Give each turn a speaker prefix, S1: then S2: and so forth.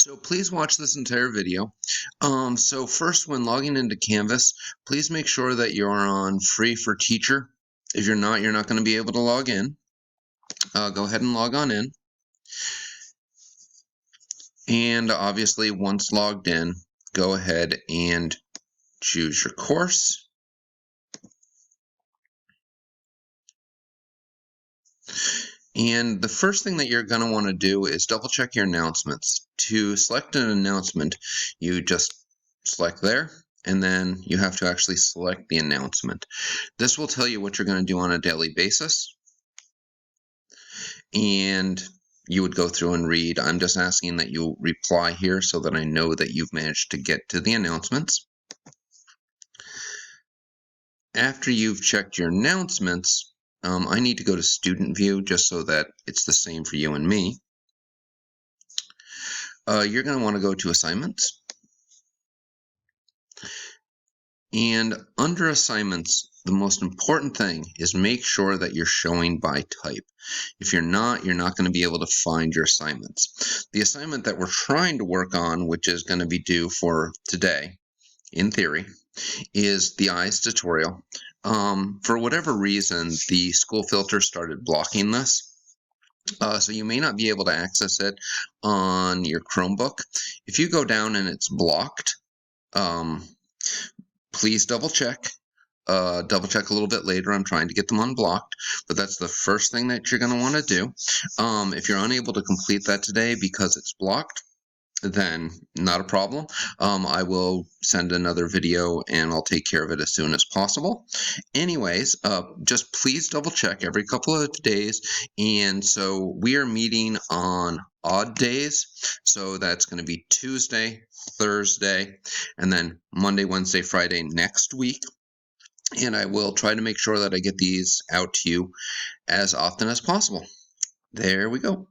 S1: So please watch this entire video. So first, when logging into Canvas, please make sure that you're on Free for Teacher. If you're not going to be able to log in. Go ahead and log on in. And obviously, once logged in, go ahead and choose your course. And the first thing that you're going to want to do is double check your announcements. To select an announcement, you just select there, and then you have to actually select the announcement. This will tell you what you're going to do on a daily basis. And you would go through and read. I'm just asking that you reply here so that I know that you've managed to get to the announcements. After you've checked your announcements, I need to go to Student View just so that it's the same for you and me. You're going to want to go to Assignments. And under Assignments, the most important thing is make sure that you're showing by type. If you're not going to be able to find your assignments. The assignment that we're trying to work on, which is going to be due for today, in theory, is the eyes tutorial. For whatever reason, the school filter started blocking this. So you may not be able to access it on your Chromebook. If you go down and it's blocked, please double check. Double check a little bit later. I'm trying to get them unblocked, but that's the first thing that you're going to want to do. If you're unable to complete that today because it's blocked, then not a problem. I will send another video and I'll take care of it as soon as possible. Anyways, just please double check every couple of days. And so we are meeting on odd days. So that's going to be Tuesday, Thursday, and then Monday, Wednesday, Friday next week. And I will try to make sure that I get these out to you as often as possible. There we go.